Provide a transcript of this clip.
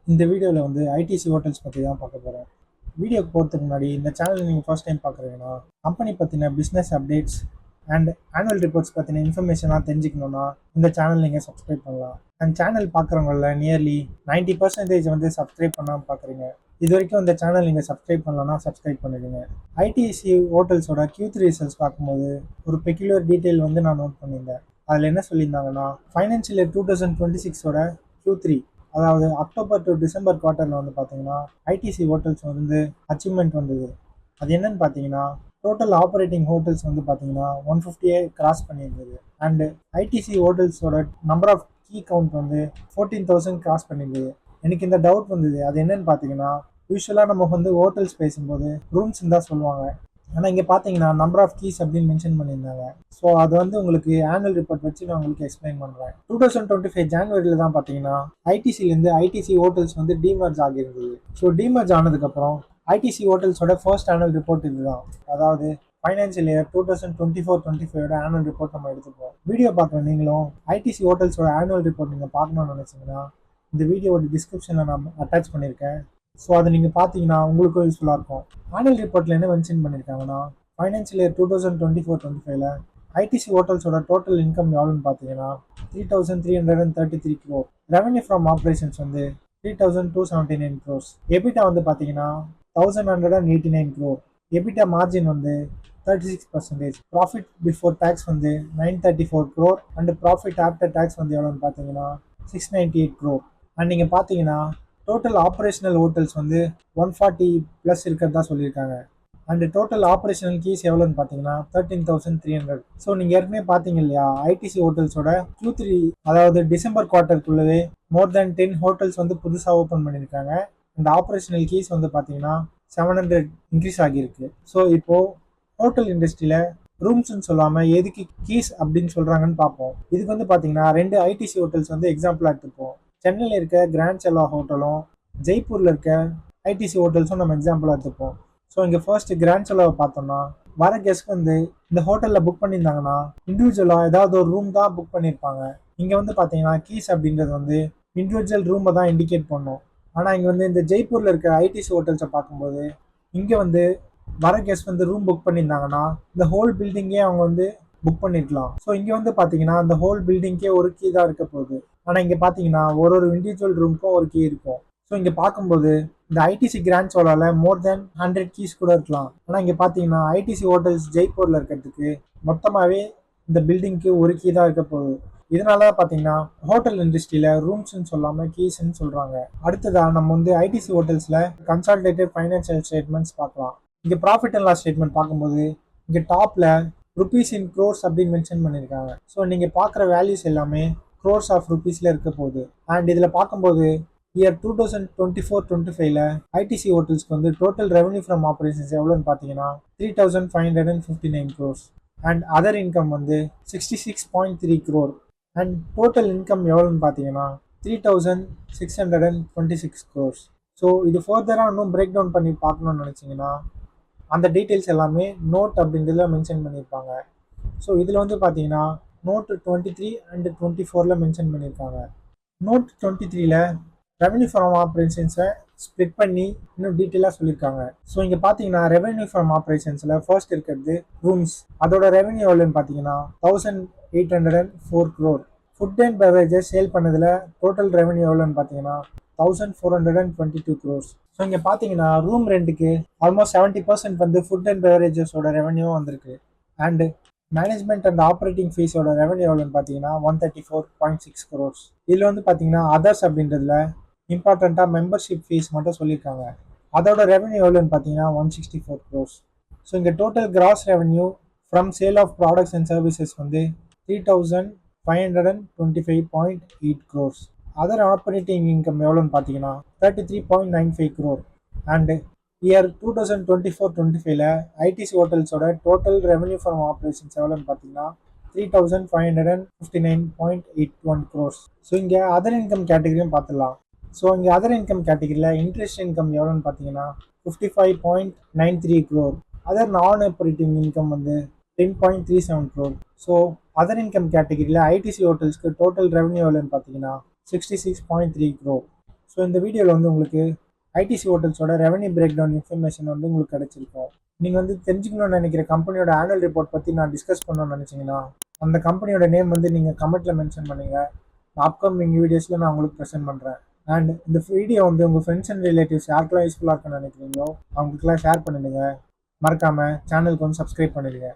இந்த வீடியோவில் வந்து ஐடிசி ஹோட்டல்ஸ் பற்றி தான் பார்க்க போகிறோம். வீடியோக்கு போகிறதுக்கு முன்னாடி இந்த சேனல் நீங்கள் ஃபர்ஸ்ட் டைம் பார்க்குறீங்கன்னா கம்பெனி பற்றின business updates and annual reports பற்றின இன்ஃபர்மேஷனாக தெரிஞ்சுக்கணுன்னா இந்த சேனல் நீங்கள் சப்ஸ்கிரைப் பண்ணலாம். அண்ட் சேனல் பார்க்குறவங்கள நியர்லி 90% வந்து சப்ஸ்கிரைப் பண்ணாமல் பார்க்குறீங்க. இது வரைக்கும் இந்த சேனல் நீங்கள் சப்ஸ்கிரைப் பண்ணலன்னா சப்ஸ்கிரைப் பண்ணிடுங்க. ஐடிசி ஹோட்டல்ஸோட Q3 ரிசல்ட்ஸ் பார்க்கும்போது ஒரு பெக்யூலர் டீட்டெயில் வந்து நான் நோட் பண்ணியிருந்தேன். அதில் என்ன சொல்லியிருந்தாங்கன்னா ஃபைனான்ஷியல் இயர் 2026ஓட Q3, அதாவது அக்டோபர் டு டிசம்பர் குவார்ட்டரில் வந்து பார்த்தீங்கன்னா ஐடிசி ஹோட்டல்ஸ் வந்து அச்சீவ்மெண்ட் வந்தது. அது என்னன்னு பார்த்தீங்கன்னா டோட்டல் ஆப்ரேட்டிங் ஹோட்டல்ஸ் வந்து பார்த்தீங்கன்னா 150 கிராஸ் பண்ணியிருந்தது. அண்டு ஐடிசி ஹோட்டல்ஸோட நம்பர் ஆஃப் கீ கவுண்ட் வந்து 14,000 கிராஸ் பண்ணியிருந்தது. எனக்கு இந்த டவுட் வந்தது. அது என்னன்னு பார்த்தீங்கன்னா யூஸ்வலாக நம்ம வந்து ஹோட்டல்ஸ் பேசும்போது ரூம்ஸ் தான் சொல்லுவாங்க. ஆனால் இங்கே பார்த்தீங்கன்னா நம்பர் ஆஃப் கீஸ் அப்படின்னு மென்ஷன் பண்ணியிருந்தாங்க. ஸோ அது வந்து உங்களுக்கு ஆனுவல் ரிப்போர்ட் வச்சு நான் உங்களுக்கு எக்ஸ்பிளைன் பண்ணுறேன். 2025 ஜான்வரியில் தான் பார்த்தீங்கன்னா ஐடிசிலேருந்து ஐடிசி ஹோட்டல்ஸ் வந்து டிமர்ஜ் ஆகியிருந்தது. ஸோ டிமர்ஜ் ஆனதுக்கப்புறம் ஐடிசி ஹோட்டல்ஸோட ஃபர்ஸ்ட் ஆனுவல் ரிப்போர்ட் இதுதான். அதாவது ஃபைனான்ஷியல் இயர் 2024-25 ஆனுவல் ரிப்போர்ட் நம்ம எடுத்துப்போம். வீடியோ பார்க்குற நீங்களும் ஐடிசி ஹோட்டல்ஸோட ஆனுவல் ரிப்போர்ட் நீங்கள் பார்க்கணும்னு நினச்சிங்கன்னா இந்த வீடியோவோட டிஸ்கிரிப்ஷனில் நான் அட்டாச் பண்ணியிருக்கேன். ஸோ அதை நீங்கள் பார்த்தீங்கன்னா உங்களுக்கும் யூஸ்ஃபுல்லாக இருக்கும். ஆனுவல் ரிப்போர்ட்டில் என்ன மென்ஷன் பண்ணியிருக்காங்கன்னா ஃபைனான்ஷியல் இயர் 2024-25 ஐடிசி ஹோட்டல்ஸோட டோட்டல் இன்கம் எவ்வளோன்னு பார்த்தீங்கன்னா 3,333 crore. ரெவன்யூ ஃப்ரம் ஆப்ரேஷன்ஸ் வந்து 3,279 crores. எபிட்டா வந்து பார்த்தீங்கன்னா 1,189 crore. எபிட்டா மார்ஜின் வந்து 36%. ப்ராஃபிட் பிஃபோர் டேக்ஸ் வந்து 934 crore. And profit after tax வந்து எவ்வளோன்னு பார்த்தீங்கன்னா 698 crore. அண்ட் நீங்கள் பார்த்தீங்கன்னா டோட்டல் ஆப்ரேஷனல் ஹோட்டல்ஸ் வந்து 140+ இருக்கிறதா சொல்லியிருக்காங்க. அண்ட் டோட்டல் ஆப்ரேஷனல் கீஸ் எவ்வளோன்னு பார்த்தீங்கன்னா 13,300. ஸோ நீங்கள் ஏற்கனவே பார்த்தீங்க இல்லையா, ஐடிசி ஹோட்டல்ஸோட Q3, அதாவது டிசம்பர் குவார்ட்டருக்குள்ளவே மோர் தேன் 10 ஹோட்டல்ஸ் வந்து புதுசாக ஓப்பன் பண்ணியிருக்காங்க. அண்ட் ஆப்ரேஷனல் கீஸ் வந்து பார்த்தீங்கன்னா 700 இன்க்ரீஸ் ஆகியிருக்கு. ஸோ இப்போது ஹோட்டல் இண்டஸ்ட்ரியில் ரூம்ஸ்ன்னு சொல்லாமல் எதுக்கு கீஸ் அப்படின்னு சொல்கிறாங்கன்னு பார்ப்போம். இதுக்கு வந்து பார்த்தீங்கன்னா 2 ஐடிசி ஹோட்டல்ஸ் வந்து எக்ஸாம்பிளாக எடுத்துப்போம். சென்னையில் இருக்க கிராண்ட் செல்லா ஹோட்டலும் ஜெய்ப்பூரில் இருக்க ஐடிசி ஹோட்டல்ஸும் நம்ம எக்ஸாம்பிளாக எடுத்துப்போம். ஸோ இங்கே ஃபர்ஸ்ட் கிராண்ட் செல்லாவை பார்த்தோம்னா வர கெஸ்ட் வந்து இந்த ஹோட்டலில் புக் பண்ணியிருந்தாங்கன்னா இண்டிவிஜுவலாக ஏதாவது ஒரு ரூம் தான் புக் பண்ணியிருப்பாங்க. இங்கே வந்து பார்த்தீங்கன்னா கீஸ் அப்படின்றது வந்து இண்டிவிஜுவல் ரூமை தான் இண்டிகேட் பண்ணும். ஆனால் இங்கே வந்து இந்த ஜெய்ப்பூரில் இருக்க ஐடிசி ஹோட்டல்ஸை பார்க்கும்போது இங்கே வந்து வர கெஸ்ட் வந்து ரூம் புக் பண்ணியிருந்தாங்கன்னா இந்த ஹோல் பில்டிங்கே அவங்க வந்து புக் பண்ணிருக்கலாம். ஸோ இங்கே வந்து பார்த்தீங்கன்னா அந்த ஹோல் பில்டிங்கே ஒரு கீ தான் இருக்க போகுது. ஆனால் இங்கே பார்த்தீங்கன்னா ஒரு இண்டிவிஜுவல் ரூமுக்கும் ஒரு கீ இருக்கும். ஸோ இங்கே பார்க்கும்போது இந்த ஐடிசி கிராண்ட் சோலால மோர் தென் 100 கீஸ் கூட இருக்கலாம். ஆனால் இங்கே பார்த்தீங்கன்னா ஐடிசி ஹோட்டல்ஸ் ஜெய்ப்பூரில் இருக்கிறதுக்கு மொத்தமாகவே இந்த பில்டிங்க்கு ஒரு கீ தான் இருக்க போகுது. இதனால தான் பார்த்தீங்கன்னா ஹோட்டல் இண்டஸ்ட்ரியில் ரூம்ஸ்ன்னு சொல்லாமல் கீஸ்ன்னு சொல்கிறாங்க. அடுத்ததாக நம்ம வந்து ஐடிசி ஹோட்டல்ஸில் கன்சால்டேட்டட் ஃபைனான்சியல் ஸ்டேட்மெண்ட்ஸ் பார்க்கலாம். இங்கே ப்ராஃபிட் அண்ட் லாஸ் ஸ்டேட்மெண்ட் பார்க்கும்போது இங்கே டாப்பில் ருபீஸ் இன் க்ரோர்ஸ் அப்படின்னு மென்ஷன் பண்ணியிருக்காங்க. ஸோ நீங்கள் பார்க்குற வேல்யூஸ் எல்லாமே க்ரோர்ஸ் ஆஃப் ருபீஸில் இருக்க போகுது. அண்ட் இதில் பார்க்கும்போது இயர் 2024-25 ஐடிசி ஹோட்டல்ஸ்க்கு வந்து டோட்டல் ரெவன்யூ ஃப்ரம் ஆப்ரேஷன்ஸ் எவ்வளோன்னு பார்த்தீங்கன்னா 3,559 crores. அண்ட் அதர் இன்கம் வந்து 66.3 crore. அண்ட் டோட்டல் இன்கம் எவ்வளோன்னு பார்த்தீங்கன்னா 3,626 crores. ஸோ இது ஃபர்தராக இன்னும் பிரேக் டவுன் பண்ணி பார்க்கணும்னு நினச்சிங்கன்னா அந்த டீட்டெயில்ஸ் எல்லாமே நோட் அப்படின்றதுல மென்ஷன் பண்ணியிருப்பாங்க. ஸோ இதில் வந்து பார்த்தீங்கன்னா நோட் 23 அண்ட் 24 மென்ஷன் பண்ணியிருக்காங்க. நோட் 23 ரெவன்யூ ஃப்ரம் ஆப்ரேஷன்ஸை ஸ்ப்ளிட் பண்ணி இன்னும் டீட்டெயிலாக சொல்லியிருக்காங்க. ஸோ இங்கே பார்த்தீங்கன்னா ரெவன்யூ ஃப்ரம் ஆப்ரேஷன்ஸில் ஃபர்ஸ்ட் இருக்கிறது ரூம்ஸ். அதோட ரெவன்யூ எவ்வளோன்னு பார்த்தீங்கன்னா 1,804 crore. Food and beverages sale பண்ணதில் டோட்டல் ரெவன்யூ எவ்வளோன்னு பார்த்தீங்கன்னா 1,422 crores. ஸோ இங்கே பார்த்தீங்கன்னா ரூம் ரெண்ட்டுக்கு ஆல்மோஸ்ட் 70% வந்து ஃபுட் அண்ட் பெவரேஜஸோட ரெவன்யூ வந்திருக்கு. அண்டு மேனேஜ்மெண்ட் அண்ட் ஆப்ரேட்டிங் ஃபீஸோட ரெவன்யூ எவ்வளோன்னு பார்த்தீங்கன்னா 134.6 crores. இதில் வந்து பார்த்தீங்கன்னா அதர்ஸ் அப்படின்றதுல இம்பார்ட்டண்ட்டாக மெம்பர்ஷிப் ஃபீஸ் மட்டும் சொல்லியிருக்காங்க. அதோட ரெவன்யூ எவ்வளோன்னு பார்த்தீங்கன்னா 164 crores. ஸோ இங்கே total gross revenue from sale of products and services வந்து 3,525.8 crores. அதர் ஆப்ரேட்டிங் இன்கம் எவ்வளோன்னு பார்த்தீங்கன்னா 33.95 crore. அண்டு இயர் 2024-25 ஐடிசி ஹோட்டல்ஸோட டோட்டல் ரெவன்யூ ஃப்ரம் ஆப்ரேஷன்ஸ் எவ்வளோன்னு பார்த்தீங்கன்னா 3,559.81 crores. ஸோ இங்கே அதர் இன்கம் கேட்டகரியும் பார்த்துடலாம். ஸோ இங்கே அதர் இன்கம் கேட்டகரியில் இன்ட்ரெஸ்ட் இன்கம் எவ்வளோன்னு பார்த்தீங்கன்னா 55.93 crore. Other non operating income வந்து 10.37 crore. ஸோ அதர் இன்கம் கேட்டகரியில் ஐடிசி ஹோட்டல்ஸ்க்கு டோட்டல் ரெவன்யூ எவ்வளோன்னு பார்த்தீங்கன்னா 66.3 crore. ஸோ இந்த வீடியோவில் வந்து உங்களுக்கு ஐடிசி ஹோட்டல்ஸோட ரெவன்யூ பிரேக் டவுன் இன்ஃபர்மேஷன் வந்து உங்களுக்கு கிடைச்சிருக்கும். நீங்கள் வந்து தெரிஞ்சுக்கணும்னு நினைக்கிற கம்பெனியோட ஆனுவல் ரிப்போர்ட் பற்றி நான் டிஸ்கஸ் பண்ணணும்னு நினச்சிங்கன்னா அந்த கம்பெனியோட நேம் வந்து நீங்கள் கமெண்ட்டில் மென்ஷன் பண்ணுங்கள். அப்கமிங் வீடியோஸில் நான் உங்களுக்கு ப்ரெசென்ட் பண்ணுறேன். அண்ட் இந்த வீடியோ வந்து உங்கள் ஃப்ரெண்ட்ஸ் அண்ட் ரிலேட்டிவ்ஸ் யாருக்கெல்லாம் யூஸ்ஃபுல்லாக இருக்குன்னு நினைக்கிறீங்களோ அவங்களுக்குலாம் ஷேர் பண்ணிடுங்க. மறக்காமல் சேனலுக்கு வந்து சப்ஸ்கிரைப் பண்ணிடுங்க.